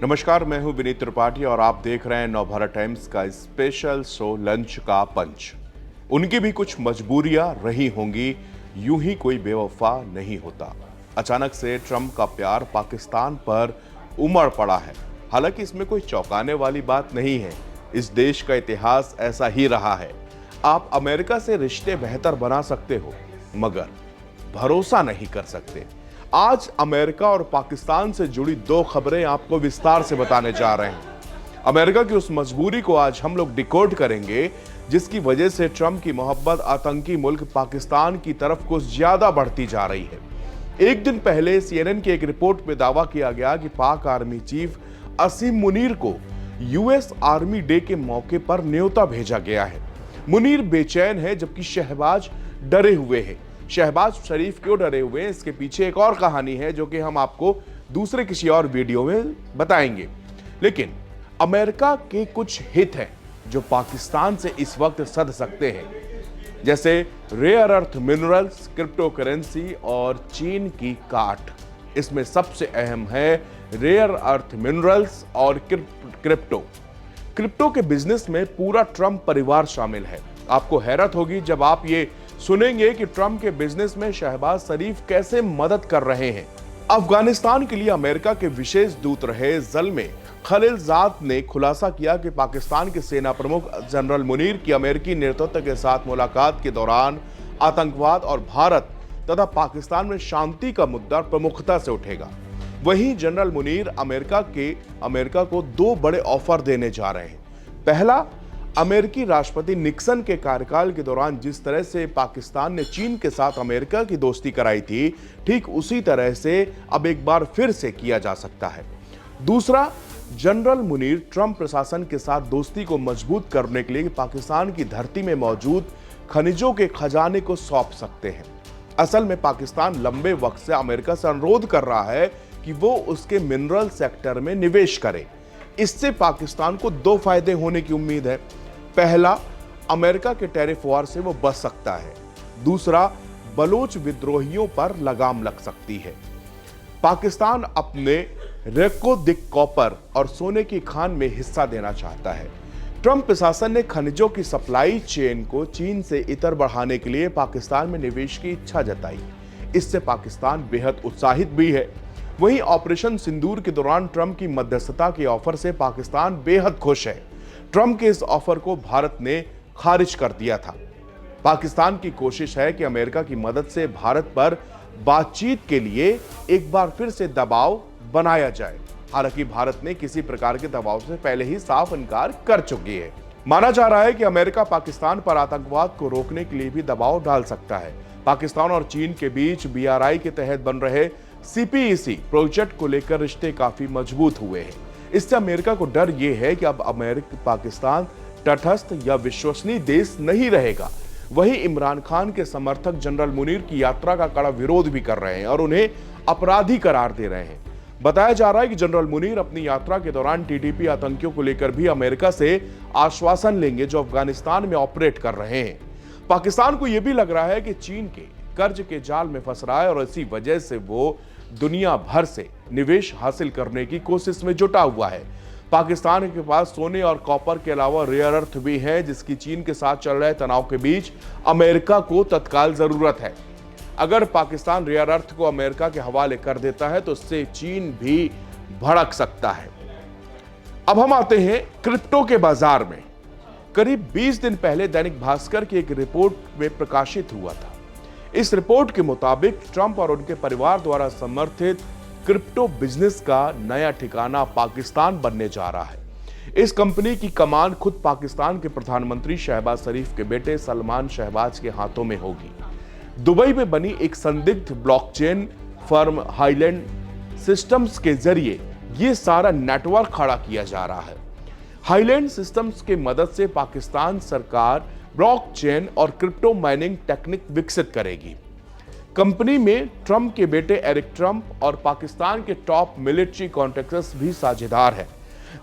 नमस्कार, मैं हूं विनीत त्रिपाठी और आप देख रहे हैं नवभारत टाइम्स का स्पेशल शो लंच का पंच। उनकी भी कुछ मजबूरियां रही होंगी, यूं ही कोई बेवफा नहीं होता। अचानक से ट्रंप का प्यार पाकिस्तान पर उमड़ पड़ा है। हालांकि इसमें कोई चौंकाने वाली बात नहीं है, इस देश का इतिहास ऐसा ही रहा है। आप अमेरिका से रिश्ते बेहतर बना सकते हो, मगर भरोसा नहीं कर सकते। आज अमेरिका और पाकिस्तान से जुड़ी दो खबरें आपको विस्तार से बताने जा रहे हैं। अमेरिका की उस मजबूरी को आज हम लोग डिकोड करेंगे, जिसकी वजह से ट्रंप की मोहब्बत आतंकी मुल्क पाकिस्तान की तरफ कुछ ज्यादा बढ़ती जा रही है। एक दिन पहले CNN की एक रिपोर्ट में दावा किया गया कि पाक आर्मी चीफ असीम मुनीर को US आर्मी डे के मौके पर न्योता भेजा गया है। मुनीर बेचैन है, जबकि शहबाज डरे हुए हैं। शहबाज शरीफ क्यों डरे हुए हैं, इसके पीछे एक और कहानी है जो कि हम आपको दूसरे किसी और वीडियो में बताएंगे। लेकिन अमेरिका के कुछ हित हैं जो पाकिस्तान से इस वक्त सध सकते हैं, जैसे rare earth minerals, cryptocurrency और चीन की काट। इसमें सबसे अहम है रेयर अर्थ मिनरल्स और क्रिप्टो के बिजनेस में पूरा ट्रंप परिवार शामिल है। आपको हैरत होगी जब आप ये सुनेंगे कि ट्रंप के बिजनेस में शहबाज शरीफ कैसे मदद कर रहे हैं। अफगानिस्तान के लिए अमेरिका के विशेष दूत रहे ज़ल्मे खलीलजाद ने खुलासा किया कि पाकिस्तान के सेना प्रमुख जनरल मुनीर की अमेरिकी नेतृत्व के साथ मुलाकात के दौरान आतंकवाद और भारत तथा पाकिस्तान में शांति का मुद्दा प्रमुखता से उठेगा। वहीं जनरल मुनीर अमेरिका को दो बड़े ऑफर देने जा रहे हैं। पहला, अमेरिकी राष्ट्रपति निक्सन के कार्यकाल के दौरान जिस तरह से पाकिस्तान ने चीन के साथ अमेरिका की दोस्ती कराई थी, ठीक उसी तरह से अब एक बार फिर से किया जा सकता है। दूसरा, जनरल मुनीर ट्रंप प्रशासन के साथ दोस्ती को मजबूत करने के लिए पाकिस्तान की धरती में मौजूद खनिजों के खजाने को सौंप सकते हैं। असल में पाकिस्तान लंबे वक्त से अमेरिका से अनुरोध कर रहा है कि वो उसके मिनरल सेक्टर में निवेश करे। इससे पाकिस्तान को दो फायदे होने की उम्मीद है। पहला, अमेरिका के टैरिफ वॉर से वो बच सकता है। दूसरा, बलोच विद्रोहियों पर लगाम लग सकती है। पाकिस्तान अपने रेको दिक कॉपर और सोने की खान में हिस्सा देना चाहता है। ट्रंप प्रशासन ने खनिजों की सप्लाई चेन को चीन से इतर बढ़ाने के लिए पाकिस्तान में निवेश की इच्छा जताई। इससे पाकिस्तान बेहद उत्साहित भी है। वहीं ऑपरेशन सिंदूर के दौरान ट्रंप की मध्यस्थता के ऑफर से पाकिस्तान बेहद खुश है। ट्रंप के इस ऑफर को भारत ने खारिज कर दिया था। पाकिस्तान की कोशिश है कि अमेरिका की मदद से भारत पर बातचीत के लिए एक बार फिर से दबाव बनाया जाए। हालांकि भारत ने किसी प्रकार के दबाव से पहले ही साफ इनकार कर चुकी है। माना जा रहा है कि अमेरिका पाकिस्तान पर आतंकवाद को रोकने के लिए भी दबाव डाल सकता है। पाकिस्तान और चीन के बीच BRI के तहत बन रहे CPEC प्रोजेक्ट को लेकर रिश्ते काफी मजबूत हुए हैं। इससे अमेरिका को डर यह है कि अब पाकिस्तान तटस्थ या विश्वसनीय देश नहीं रहेगा। वहीं इमरान खान के समर्थक जनरल मुनीर की यात्रा का कड़ा विरोध भी कर रहे हैं और उन्हें अपराधी करार दे रहे हैं। बताया जा रहा है कि जनरल मुनीर अपनी यात्रा के दौरान TTP आतंकियों को लेकर भी अमेरिका से आश्वासन लेंगे, जो अफगानिस्तान में ऑपरेट कर रहे हैं। पाकिस्तान को यह भी लग रहा है कि चीन के कर्ज के जाल में फंस रहा है और इसी वजह से वो दुनिया भर से निवेश हासिल करने की कोशिश में जुटा हुआ है। पाकिस्तान के पास सोने और कॉपर के अलावा रेयर अर्थ भी है, जिसकी चीन के साथ चल रहे तनाव के बीच अमेरिका को तत्काल जरूरत है। अगर पाकिस्तान रेयर अर्थ को अमेरिका के हवाले कर देता है तो इससे चीन भी भड़क सकता है। अब हम आते हैं क्रिप्टो के बाजार में। करीब 20 दिन पहले दैनिक भास्कर की एक रिपोर्ट में प्रकाशित हुआ था। इस रिपोर्ट के मुताबिक ट्रंप और उनके परिवार द्वारा समर्थित क्रिप्टो बिजनेस का नया ठिकाना पाकिस्तान बनने जा रहा है। इस कंपनी की कमान खुद पाकिस्तान के प्रधानमंत्री शहबाज शरीफ के बेटे सलमान शहबाज के हाथों में होगी। दुबई में बनी एक संदिग्ध ब्लॉकचेन फर्म हाईलैंड सिस्टम्स के जरिए यह सारा नेटवर्क खड़ा किया जा रहा है। हाईलैंड सिस्टम्स के मदद से पाकिस्तान सरकार ब्लॉकचेन और क्रिप्टो माइनिंग टेक्निक विकसित करेगी। कंपनी में ट्रंप के बेटे एरिक ट्रंप और पाकिस्तान के टॉप मिलिट्री कॉन्ट्रैक्टर्स भी साझेदार हैं।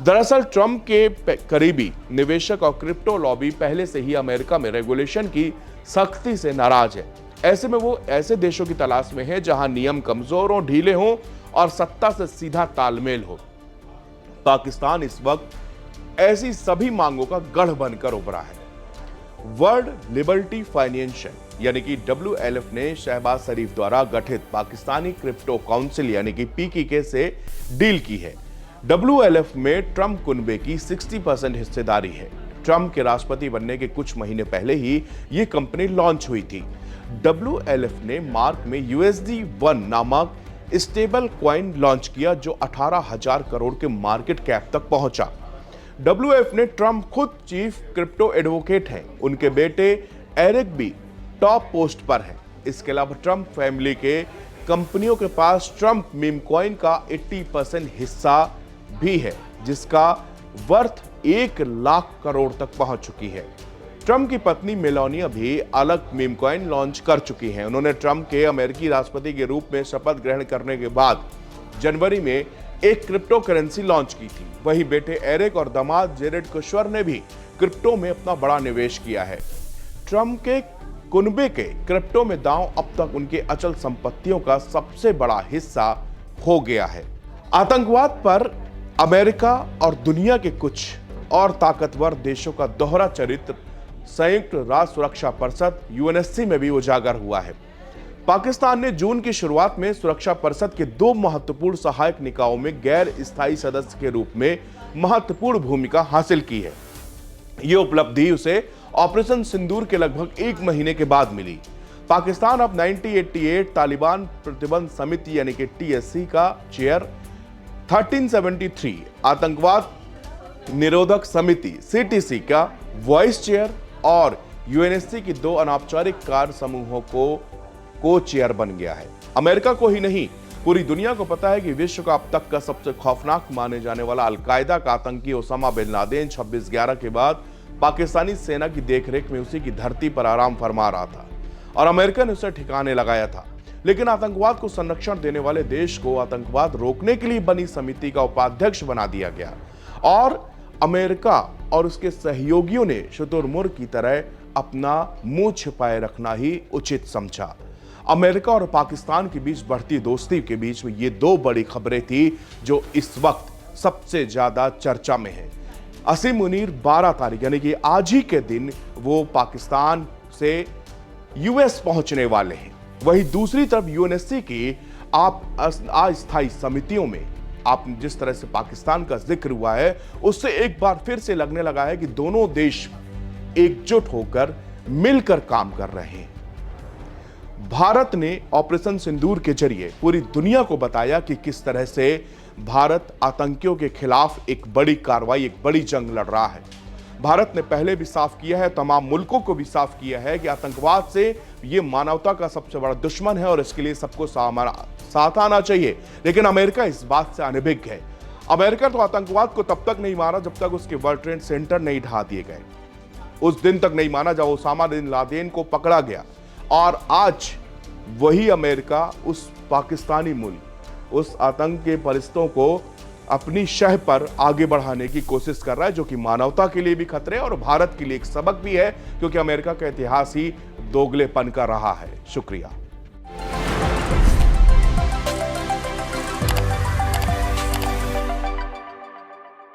दरअसल ट्रंप के करीबी निवेशक और क्रिप्टो लॉबी पहले से ही अमेरिका में रेगुलेशन की सख्ती से नाराज है। ऐसे में वो ऐसे देशों की तलाश में है जहां नियम कमजोर हो, ढीले हों और सत्ता से सीधा तालमेल हो। पाकिस्तान इस वक्त ऐसी सभी मांगों का गढ़ बनकर उभरा है। वर्ल्ड लिबर्टी फाइनेंशियल यानी कि WLF ने शहबाज शरीफ द्वारा गठित पाकिस्तानी क्रिप्टो काउंसिल यानी कि PKK से डील की है। WLF में ट्रंप कुनबे की 60% हिस्सेदारी है। ट्रंप के राष्ट्रपति बनने के कुछ महीने पहले ही यह कंपनी लॉन्च हुई थी। WLF ने मार्च में USD1 नामक स्टेबल कॉइन लॉन्च किया जो 18,000 करोड़ के मार्केट कैप तक पहुंचा। WLF ने ट्रंप खुद चीफ क्रिप्टो एडवोकेट हैं। उनके बेटे एरिक भी टॉप पोस्ट पर हैं। इसके अलावा ट्रंप फैमिली के कंपनियों के पास ट्रंप मीम कॉइन का 80% हिस्सा भी है, जिसका वर्थ 1 लाख करोड़ तक पहुंच चुकी है। ट्रंप की पत्नी मेलानिया भी अलग मीम कॉइन लॉन्च कर चुकी हैं। उन्होंने ट्रंप के अमेरिकी राष्ट्रपति के रूप में शपथ ग्रहण करने के बाद जनवरी में एक क्रिप्टो करेंसी लॉन्च की थी। वही बेटे एरिक और दामाद जेरेड कुशवर ने भी क्रिप्टो में अपना बड़ा निवेश किया है। ट्रंप के कुनबे के क्रिप्टो में दांव अब तक उनके अचल संपत्तियों का सबसे बड़ा हिस्सा हो गया है। आतंकवाद पर अमेरिका और दुनिया के कुछ और ताकतवर देशों का दोहरा चरित्र संयुक्त राष्ट्र सुरक्षा परिषद UNSC में भी उजागर हुआ है। पाकिस्तान ने जून की शुरुआत में सुरक्षा परिषद के 2 महत्वपूर्ण सहायक निकायों में गैर स्थायी सदस्य के रूप में महत्वपूर्ण भूमिका हासिल की है। यह उपलब्धि उसे ऑपरेशन सिंदूर के लगभग 1 महीने के बाद मिली। पाकिस्तान अब 1988 तालिबान प्रतिबंध समिति यानी कि TSC का चेयर, 1373 आतंकवाद निरोधक समिति CTC का वाइस चेयर और UNSC की 2 अनौपचारिक कार्य समूहों को चेयर बन गया है। अमेरिका को ही नहीं, पूरी दुनिया को पता है कि विश्व का अब तक का सबसे खौफनाक माने जाने वाला अलकायदा का आतंकी ओसामा बिन लादेन 26/11 के बाद पाकिस्तानी सेना की देखरेख में उसी की धरती पर आराम फरमा रहा था और अमेरिका ने उसे ठिकाने लगाया था। लेकिन आतंकवाद को संरक्षण देने वाले देश को आतंकवाद रोकने के लिए बनी समिति का उपाध्यक्ष बना दिया गया और अमेरिका और उसके सहयोगियों ने शुतुरमुर्ग की तरह अपना मुंह छिपाए रखना ही उचित समझा। अमेरिका और पाकिस्तान के बीच बढ़ती दोस्ती के बीच में ये 2 बड़ी खबरें थी जो इस वक्त सबसे ज्यादा चर्चा में है। असीम मुनीर 12 तारीख यानी कि आज ही के दिन वो पाकिस्तान से US पहुंचने वाले हैं। वहीं दूसरी तरफ UNSC की अस्थायी समितियों में आप जिस तरह से पाकिस्तान का जिक्र हुआ है, उससे एक बार फिर से लगने लगा है कि दोनों देश एकजुट होकर मिलकर काम कर रहे हैं। भारत ने ऑपरेशन सिंदूर के जरिए पूरी दुनिया को बताया कि किस तरह से भारत आतंकियों के खिलाफ एक बड़ी कार्रवाई, एक बड़ी जंग लड़ रहा है। भारत ने पहले भी साफ किया है, तमाम मुल्कों को भी साफ किया है कि आतंकवाद से ये मानवता का सबसे बड़ा दुश्मन है और इसके लिए सबको साथ आना चाहिए। लेकिन अमेरिका इस बात से अनभिज्ञ है। अमेरिका तो आतंकवाद को तब तक नहीं माना जब तक उसके वर्ल्ड ट्रेड सेंटर नहीं ढा दिए गए। उस दिन तक नहीं माना जब ओसामा बिन लादेन को पकड़ा गया। और आज वही अमेरिका उस पाकिस्तानी मुल्क, उस आतंक के परिस्तों को अपनी शह पर आगे बढ़ाने की कोशिश कर रहा है, जो कि मानवता के लिए भी खतरे और भारत के लिए एक सबक भी है, क्योंकि अमेरिका का इतिहास ही दोगलेपन का रहा है। शुक्रिया।